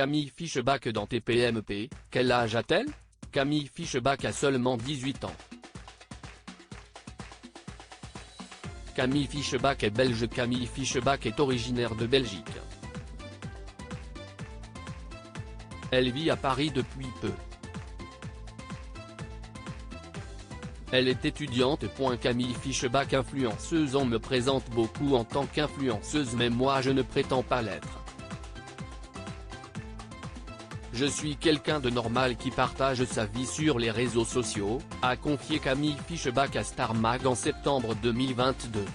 Camille Fischbach dans TPMP, quel âge a-t-elle? Camille Fischbach a seulement 18 ans. Camille Fischbach est belge. Camille Fischbach est originaire de Belgique. Elle vit à Paris depuis peu. Elle est étudiante. Camille Fischbach influenceuse. On me présente beaucoup en tant qu'influenceuse mais moi je ne prétends pas l'être. Je suis quelqu'un de normal qui partage sa vie sur les réseaux sociaux, a confié Camille Fischbach à Star Mag en septembre 2022.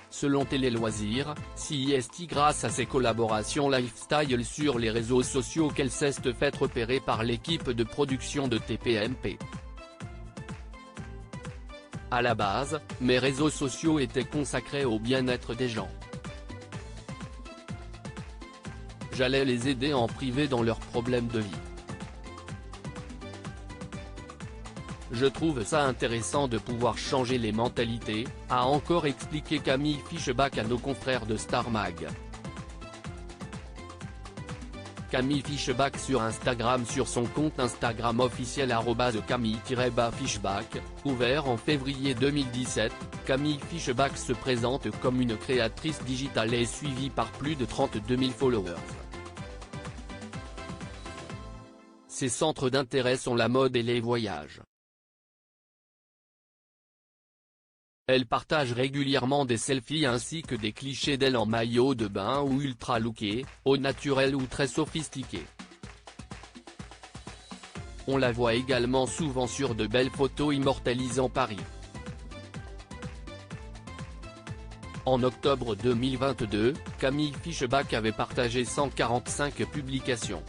Selon Télé Loisirs, c'est grâce à ses collaborations lifestyle sur les réseaux sociaux qu'elle s'est fait repérer par l'équipe de production de TPMP. À la base, mes réseaux sociaux étaient consacrés au bien-être des gens. J'allais les aider en privé dans leurs problèmes de vie. Je trouve ça intéressant de pouvoir changer les mentalités, a encore expliqué Camille Fischbach à nos confrères de Star Mag. Camille Fischbach sur Instagram. Sur son compte Instagram officiel @camille-fischbach, ouvert en février 2017, Camille Fischbach se présente comme une créatrice digitale et est suivie par plus de 32 000 followers. Ses centres d'intérêt sont la mode et les voyages. Elle partage régulièrement des selfies ainsi que des clichés d'elle en maillot de bain ou ultra lookée, au naturel ou très sophistiquée. On la voit également souvent sur de belles photos immortalisant Paris. En octobre 2022, Camille Fischbach avait partagé 145 publications.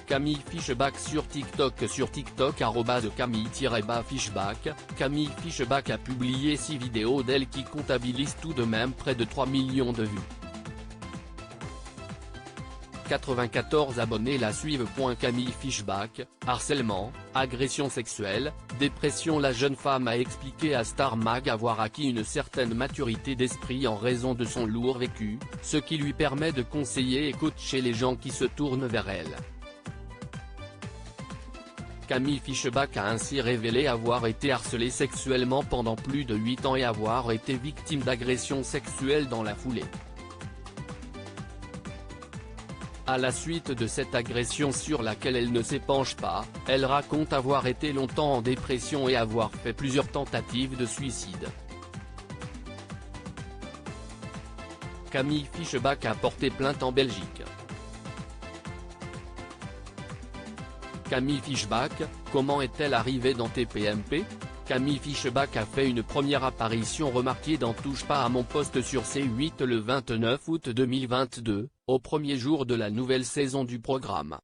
Camille Fischbach sur TikTok. Sur TikTok @camille-fischbach, Camille Fischbach a publié 6 vidéos d'elle qui comptabilisent tout de même près de 3 millions de vues. 94 abonnés la suivent. Camille Fischbach, harcèlement, agression sexuelle, dépression. La jeune femme a expliqué à Star Mag avoir acquis une certaine maturité d'esprit en raison de son lourd vécu, ce qui lui permet de conseiller et coacher les gens qui se tournent vers elle. Camille Fischbach a ainsi révélé avoir été harcelée sexuellement pendant plus de 8 ans et avoir été victime d'agressions sexuelles dans la foulée. À la suite de cette agression sur laquelle elle ne s'épanche pas, elle raconte avoir été longtemps en dépression et avoir fait plusieurs tentatives de suicide. Camille Fischbach a porté plainte en Belgique. Camille Fischbach, comment est-elle arrivée dans TPMP? Camille Fischbach a fait une première apparition remarquée dans Touche pas à mon poste sur C8 le 29 août 2022, au premier jour de la nouvelle saison du programme.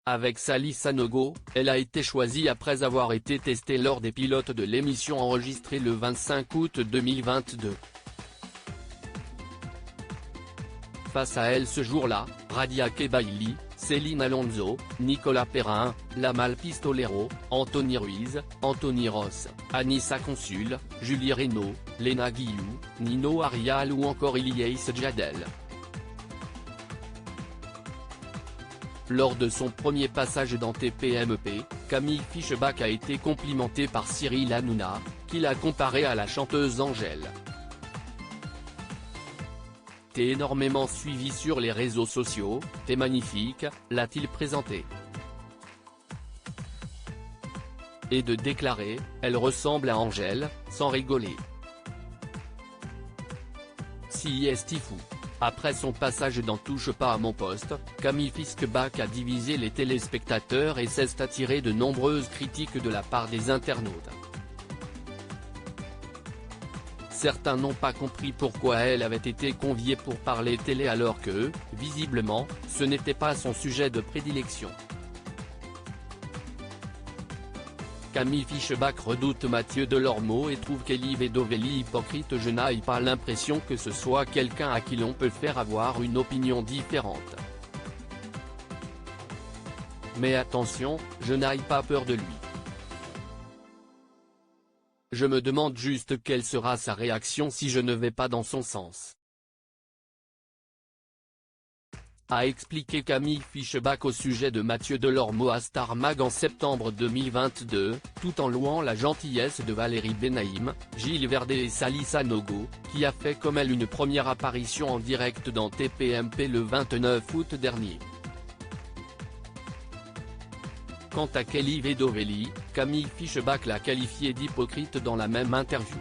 Avec Sally Sanogo, elle a été choisie après avoir été testée lors des pilotes de l'émission enregistrée le 25 août 2022. Face à elle ce jour-là, Radia Kebaili, Céline Alonso, Nicolas Perrin, Lamal Pistolero, Anthony Ruiz, Anthony Ross, Anissa Consul, Julie Reynaud, Léna Guillou, Nino Arial ou encore Ilyes Djadel. Lors de son premier passage dans TPMP, Camille Fischbach a été complimentée par Cyril Hanouna, qui l'a comparée à la chanteuse Angèle. T'es énormément suivi sur les réseaux sociaux, t'es magnifique, l'a-t-il présenté. Et de déclarer, elle ressemble à Angèle, sans rigoler. Si est fou. Après son passage dans Touche pas à mon poste, Camille Fischbach a divisé les téléspectateurs et s'est attiré de nombreuses critiques de la part des internautes. Certains n'ont pas compris pourquoi elle avait été conviée pour parler télé alors que, visiblement, ce n'était pas son sujet de prédilection. Camille Fischbach redoute Mathieu Delormeau et trouve qu'Elie Vedovelli hypocrite. Je n'ai pas l'impression que ce soit quelqu'un à qui l'on peut faire avoir une opinion différente. Mais attention, je n'ai pas peur de lui. je me demande juste quelle sera sa réaction si je ne vais pas dans son sens. A expliqué Camille Fischbach au sujet de Mathieu Delormeau à Star Mag en septembre 2022, tout en louant la gentillesse de Valérie Benaïm, Gilles Verdez et Sally Sanogo, qui a fait comme elle une première apparition en direct dans TPMP le 29 août dernier. Quant à Kelly Vedovelli, Camille Fischbach l'a qualifiée d'hypocrite dans la même interview.